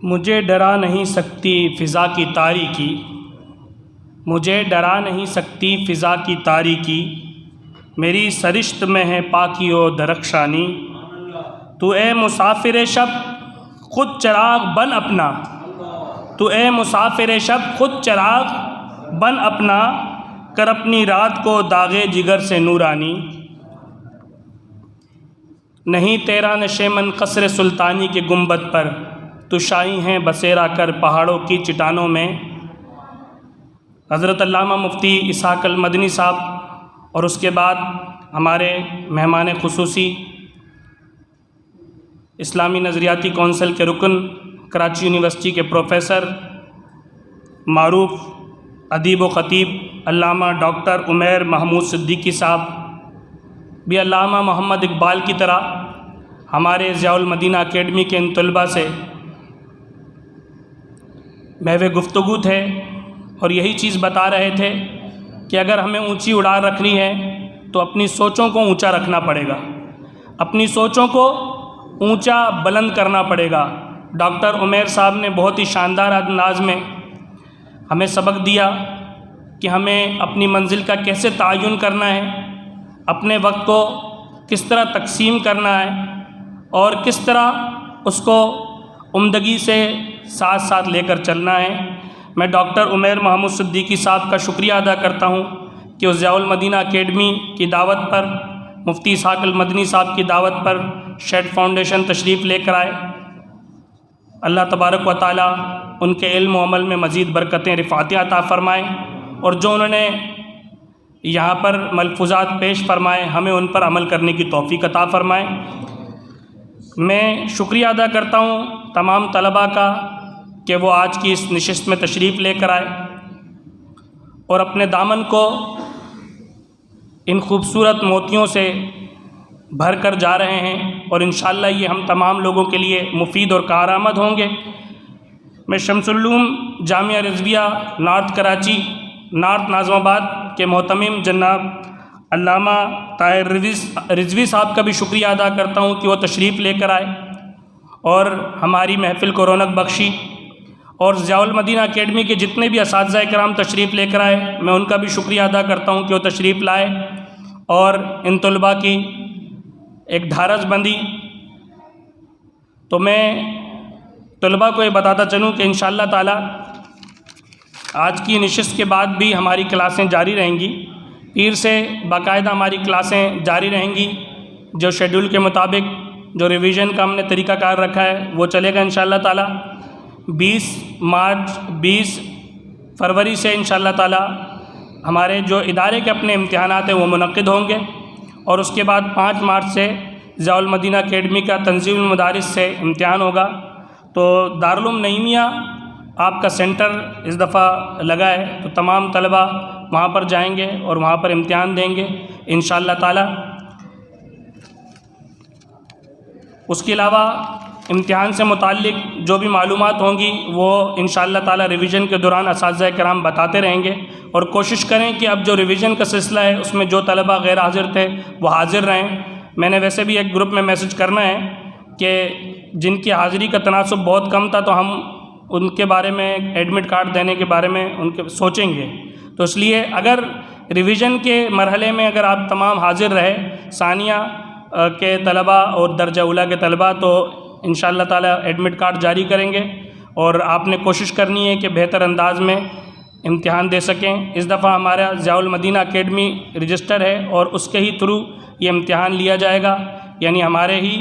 مجھے ڈرا نہیں سکتی فضا کی تاریکی، مجھے ڈرا نہیں سکتی فضا کی تاریکی، میری سرشت میں ہے پاکی و درخشانی۔ تو اے مسافر شب خود چراغ بن اپنا، تو اے مسافر شب خود چراغ بن اپنا، کر اپنی رات کو داغ جگر سے نورانی۔ نہیں تیرا نشیمن قصر سلطانی کے گنبد پر، تو شاہی ہیں بسیرا کر پہاڑوں کی چٹانوں میں۔ حضرت علامہ مفتی اسحاق المدنی صاحب اور اس کے بعد ہمارے مہمان خصوصی اسلامی نظریاتی کونسل کے رکن، کراچی یونیورسٹی کے پروفیسر، معروف ادیب و خطیب علامہ ڈاکٹر عمیر محمود صدیقی صاحب بھی علامہ محمد اقبال کی طرح ہمارے ضیاء المدینہ اکیڈمی کے ان طلباء سے محو گفتگو تھے اور یہی چیز بتا رہے تھے کہ اگر ہمیں اونچی اڑان رکھنی ہے تو اپنی سوچوں کو اونچا رکھنا پڑے گا، اپنی سوچوں کو اونچا بلند کرنا پڑے گا۔ ڈاکٹر عمیر صاحب نے بہت ہی شاندار انداز میں ہمیں سبق دیا کہ ہمیں اپنی منزل کا کیسے تعین کرنا ہے، اپنے وقت کو کس طرح تقسیم کرنا ہے اور کس طرح اس کو عمدگی سے ساتھ ساتھ لے کر چلنا ہے۔ میں ڈاکٹر عمیر محمود صدیقی صاحب کا شکریہ ادا کرتا ہوں کہ وہ ضیاء المدینہ اکیڈمی کی دعوت پر، مفتی اسحاق المدنی صاحب کی دعوت پر شیڈ فاؤنڈیشن تشریف لے کر آئے۔ اللہ تبارک و تعالیٰ ان کے علم و عمل میں مزید برکتیں رفعتیں عطا فرمائیں، اور جو انہوں نے یہاں پر ملفوظات پیش فرمائے ہمیں ان پر عمل کرنے کی توفیق عطا فرمائیں۔ میں شکریہ ادا کرتا ہوں تمام طلباء کا کہ وہ آج کی اس نشست میں تشریف لے کر آئے اور اپنے دامن کو ان خوبصورت موتیوں سے بھر کر جا رہے ہیں، اور انشاءاللہ یہ ہم تمام لوگوں کے لیے مفید اور کارآمد ہوں گے۔ میں شمس العلوم جامعہ رضویہ نارتھ کراچی، نارتھ ناظم آباد کے محتمم جناب علامہ طاہر رضوی صاحب کا بھی شکریہ ادا کرتا ہوں کہ وہ تشریف لے کر آئے اور ہماری محفل کو رونق بخشی، اور ضیاء المدینہ اکیڈمی کے جتنے بھی اساتذہ کرام تشریف لے کر آئے میں ان کا بھی شکریہ ادا کرتا ہوں کہ وہ تشریف لائے اور ان طلباء کی ایک دھارس بندی۔ تو میں طلباء کو یہ بتاتا چلوں کہ انشاءاللہ تعالی آج کی نشست کے بعد بھی ہماری کلاسیں جاری رہیں گی، پیر سے باقاعدہ ہماری کلاسیں جاری رہیں گی، جو شیڈول کے مطابق جو ریویژن کا ہم نے طریقہ کار رکھا ہے وہ چلے گا انشاءاللہ تعالی۔ 20 فروری سے انشاءاللہ تعالی ہمارے جو ادارے کے اپنے امتحانات ہیں وہ منعقد ہوں گے، اور اس کے بعد 5 مارچ سے ضیاء المدینہ اکیڈمی کا تنظیم المدارس سے امتحان ہوگا۔ تو دارالعلوم نعیمیہ آپ کا سینٹر اس دفعہ لگا ہے، تو تمام طلباء وہاں پر جائیں گے اور وہاں پر امتحان دیں گے انشاءاللہ تعالی۔ اس کے علاوہ امتحان سے متعلق جو بھی معلومات ہوں گی وہ انشاءاللہ تعالی ریویژن کے دوران اساتذہ کرام بتاتے رہیں گے، اور کوشش کریں کہ اب جو ریویژن کا سلسلہ ہے اس میں جو طلباء غیر حاضر تھے وہ حاضر رہیں۔ میں نے ویسے بھی ایک گروپ میں میسج کرنا ہے کہ جن کی حاضری کا تناسب بہت کم تھا تو ہم ان کے بارے میں ایڈمٹ کارڈ دینے کے بارے میں ان کے سوچیں گے، تو اس لیے اگر ریویژن کے مرحلے میں اگر آپ تمام حاضر رہے، ثانیہ کے طلباء اور درجہ اولیٰ کے طلباء، تو انشاءاللہ تعالی ایڈمٹ کارڈ جاری کریں گے، اور آپ نے کوشش کرنی ہے کہ بہتر انداز میں امتحان دے سکیں۔ اس دفعہ ہمارا ضیاء المدینہ اکیڈمی رجسٹر ہے اور اس کے ہی تھرو یہ امتحان لیا جائے گا، یعنی ہمارے ہی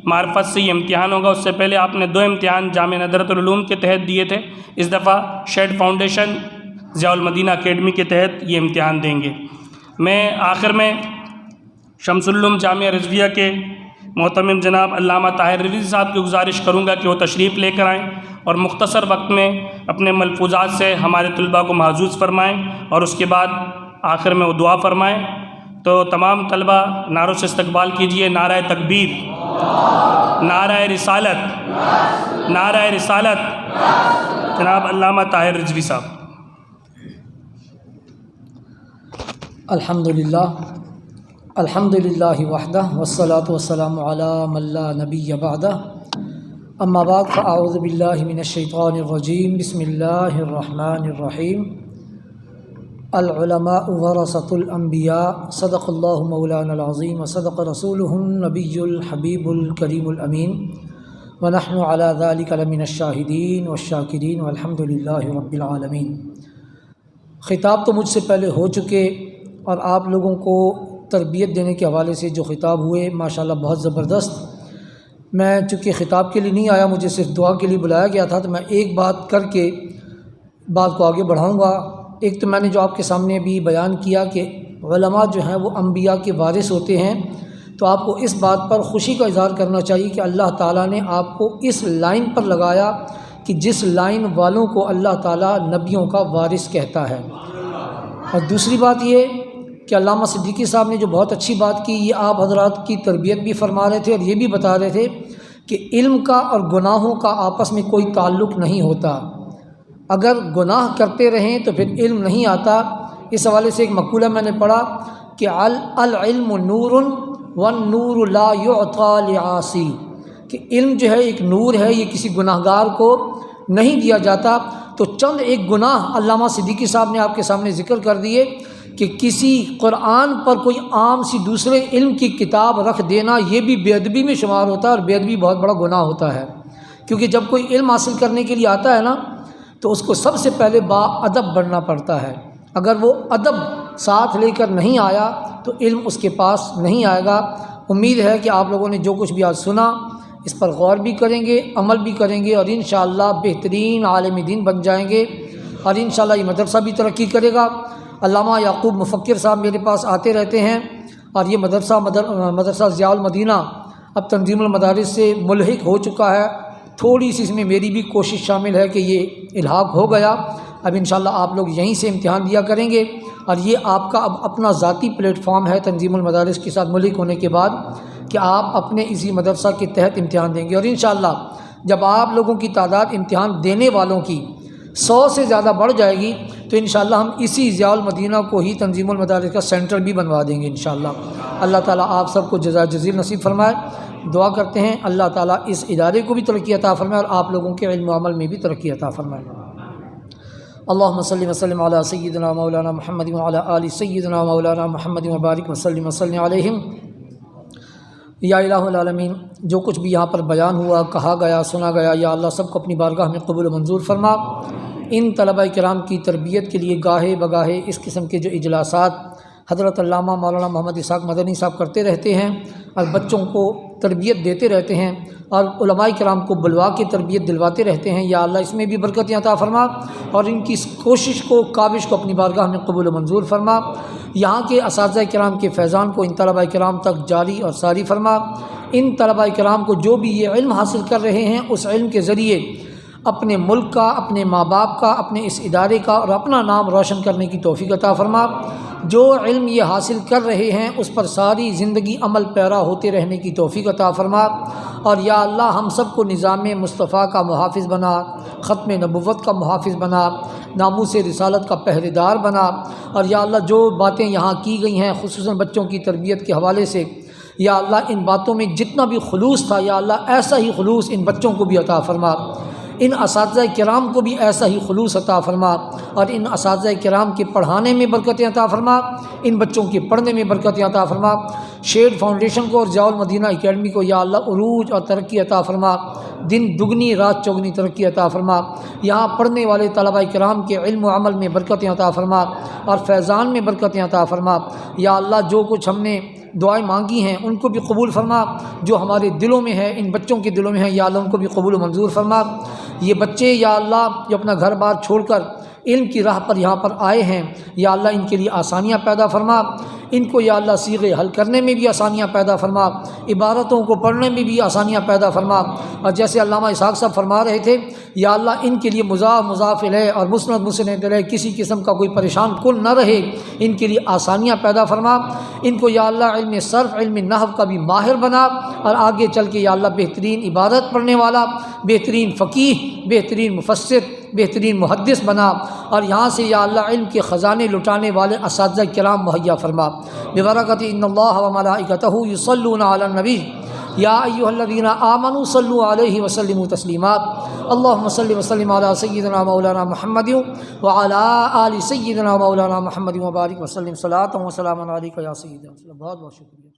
معرفت سے یہ امتحان ہوگا۔ اس سے پہلے آپ نے 2 امتحان جامعہ ندرۃ العلوم کے تحت دیے تھے، اس دفعہ شیڈ فاؤنڈیشن ضیاء المدینہ اکیڈمی کے تحت یہ امتحان دیں گے۔ میں آخر میں شمس العلوم جامعہ رضویہ کے محتمم جناب علامہ طاہر رضوی صاحب کی گزارش کروں گا کہ وہ تشریف لے کر آئیں اور مختصر وقت میں اپنے ملفوظات سے ہمارے طلباء کو محظوظ فرمائیں، اور اس کے بعد آخر میں وہ دعا فرمائیں۔ تو تمام طلباء نعروں سے استقبال کیجئے۔ نعرہ تکبیر، نعرہ رسالت، نعرہ رسالت، جناب علامہ طاہر رضوی صاحب۔ الحمدللہ وحدہ والصلاة والسلام علی من لا نبی بعدہ۔ اما بعد فاعوذ باللہ من الشیطان الرجیم بسم اللہ الرحمن الرحیم العلماء ورثۃ الانبیاء صدق اللہ مولانا العظیم وصدق رسولہ النبی الحبیب الکریم الامین ونحن علی ذلک لمن الشاہدین والشاکرین والحمد للہ رب العالمین۔ خطاب تو مجھ سے پہلے ہو چکے اور آپ لوگوں کو تربیت دینے کے حوالے سے جو خطاب ہوئے ماشاءاللہ بہت زبردست۔ میں چونکہ خطاب کے لیے نہیں آیا، مجھے صرف دعا کے لیے بلایا گیا تھا، تو میں ایک بات کر کے بات کو آگے بڑھاؤں گا۔ ایک تو میں نے جو آپ کے سامنے بھی بیان کیا کہ علماء جو ہیں وہ انبیاء کے وارث ہوتے ہیں، تو آپ کو اس بات پر خوشی کا اظہار کرنا چاہیے کہ اللہ تعالیٰ نے آپ کو اس لائن پر لگایا کہ جس لائن والوں کو اللہ تعالیٰ نبیوں کا وارث کہتا ہے۔ اور دوسری بات یہ کہ علامہ صدیقی صاحب نے جو بہت اچھی بات کی، یہ آپ حضرات کی تربیت بھی فرما رہے تھے اور یہ بھی بتا رہے تھے کہ علم کا اور گناہوں کا آپس میں کوئی تعلق نہیں ہوتا۔ اگر گناہ کرتے رہیں تو پھر علم نہیں آتا۔ اس حوالے سے ایک مقولہ میں نے پڑھا کہ العلم نور والنور لا یعطی لعاصی، کہ علم جو ہے ایک نور ہے، یہ کسی گناہ گار کو نہیں دیا جاتا۔ تو چند ایک گناہ علامہ صدیقی صاحب نے آپ کے سامنے ذکر کر دیے کہ کسی قرآن پر کوئی عام سی دوسرے علم کی کتاب رکھ دینا، یہ بھی بے ادبی میں شمار ہوتا ہے، اور بے ادبی بہت بڑا گناہ ہوتا ہے۔ کیونکہ جب کوئی علم حاصل کرنے کے لیے آتا ہے نا، تو اس کو سب سے پہلے با ادب بننا پڑتا ہے۔ اگر وہ ادب ساتھ لے کر نہیں آیا تو علم اس کے پاس نہیں آئے گا۔ امید ہے کہ آپ لوگوں نے جو کچھ بھی آج سنا اس پر غور بھی کریں گے، عمل بھی کریں گے، اور انشاءاللہ بہترین عالم دین بن جائیں گے، اور انشاءاللہ یہ مدرسہ بھی ترقی کرے گا۔ علامہ یعقوب مفکر صاحب میرے پاس آتے رہتے ہیں، اور یہ مدرسہ ضیاء المدینہ اب تنظیم المدارس سے ملحق ہو چکا ہے۔ تھوڑی سی اس میں میری بھی کوشش شامل ہے کہ یہ الحاق ہو گیا۔ اب انشاءاللہ آپ لوگ یہیں سے امتحان دیا کریں گے، اور یہ آپ کا اب اپنا ذاتی پلیٹ فارم ہے تنظیم المدارس کے ساتھ ملحق ہونے کے بعد کہ آپ اپنے اسی مدرسہ کے تحت امتحان دیں گے۔ اور انشاءاللہ جب آپ لوگوں کی تعداد امتحان دینے والوں کی 100 سے زیادہ بڑھ جائے گی تو انشاءاللہ ہم اسی ضیاء المدینہ کو ہی تنظیم المدارس کا سینٹر بھی بنوا دیں گے انشاءاللہ۔ اللہ تعالیٰ آپ سب کو جزائے جزیل نصیب فرمائے۔ دعا کرتے ہیں اللہ تعالیٰ اس ادارے کو بھی ترقی عطا فرمائے اور آپ لوگوں کے علم و عمل میں بھی ترقی عطا فرمائے۔ اللہم صلی وسلم علی سیدنا مولانا محمد وعلی آل سیدنا مولانا محمد وبارک وسلم علیہم۔ یا الہ العالمین، جو کچھ بھی یہاں پر بیان ہوا، کہا گیا، سنا گیا، یا اللہ سب کو اپنی بارگاہ میں قبول و منظور فرما۔ ان طلباء کرام کی تربیت کے لیے گاہے بگاہے اس قسم کے جو اجلاسات حضرت علامہ مولانا محمد اسحاق مدنی صاحب کرتے رہتے ہیں اور بچوں کو تربیت دیتے رہتے ہیں اور علماء کرام کو بلوا کے تربیت دلواتے رہتے ہیں، یا اللہ اس میں بھی برکت عطا فرما، اور ان کی اس کوشش کو، کاوش کو اپنی بارگاہ میں قبول و منظور فرما۔ یہاں کے اساتذہ کرام کے فیضان کو ان طلباء کرام تک جاری اور ساری فرما۔ ان طلباء کرام کو جو بھی یہ علم حاصل کر رہے ہیں اس علم کے ذریعے اپنے ملک کا، اپنے ماں باپ کا، اپنے اس ادارے کا اور اپنا نام روشن کرنے کی توفیق عطا فرما۔ جو علم یہ حاصل کر رہے ہیں اس پر ساری زندگی عمل پیرا ہوتے رہنے کی توفیق عطا فرما، اور یا اللہ ہم سب کو نظام مصطفیٰ کا محافظ بنا، ختم نبوت کا محافظ بنا، ناموس رسالت کا پہرے دار بنا، اور یا اللہ جو باتیں یہاں کی گئی ہیں خصوصاً بچوں کی تربیت کے حوالے سے، یا اللہ ان باتوں میں جتنا بھی خلوص تھا یا اللہ ایسا ہی خلوص ان بچوں کو بھی عطا فرما، ان اساتذہ کرام کو بھی ایسا ہی خلوص عطا فرما، اور ان اساتذہ کرام کے پڑھانے میں برکتیں عطا فرما، ان بچوں کے پڑھنے میں برکتیں عطا فرما۔ شیڈ فاؤنڈیشن کو اور ضیاء المدینہ اکیڈمی کو یا اللہ عروج اور ترقی عطا فرما، دن دگنی رات چوگنی ترقی عطا فرما۔ یہاں پڑھنے والے طلباء کرام کے علم و عمل میں برکتیں عطا فرما اور فیضان میں برکتیں عطا فرما۔ یا اللہ جو کچھ ہم نے دعائیں مانگی ہیں ان کو بھی قبول فرما، جو ہمارے دلوں میں ہے، ان بچوں کے دلوں میں ہے، یا اللہ ان کو بھی قبول و منظور فرما۔ یہ بچے یا اللہ جو اپنا گھر بار چھوڑ کر علم کی راہ پر یہاں پر آئے ہیں، یا اللہ ان کے لیے آسانیاں پیدا فرما، ان کو یا اللہ صیغے حل کرنے میں بھی آسانیاں پیدا فرما، عبارتوں کو پڑھنے میں بھی آسانیاں پیدا فرما، اور جیسے علامہ اسحاق صاحب فرما رہے تھے یا اللہ ان کے لیے مضاف الیہ اور مسند مسند الیہ کسی قسم کا کوئی پریشان کن نہ رہے، ان کے لیے آسانیاں پیدا فرما، ان کو یا اللہ علم صرف علم نحو کا بھی ماہر بنا، اور آگے چل کے یا اللہ بہترین عبادت پڑھنے والا، بہترین فقیہ، بہترین مفسر، بہترین محدث بنا، اور یہاں سے یا اللہ علم کے خزانے لٹانے والے اساتذہ کرام مہیا فرما۔ ببرکت ان اللہ و ملائکتہ یصلون علی النبی یا ایھا الذین آمنوا صلوا علیہ وسلموا تسلیما اللہم صل وسلم علی سیدنا مولانا محمد وعلی آل سیدنا مولانا محمد وبارک وسلم صلاۃ و سلاما علیک یا سیدنا. بہت بہت شکریہ.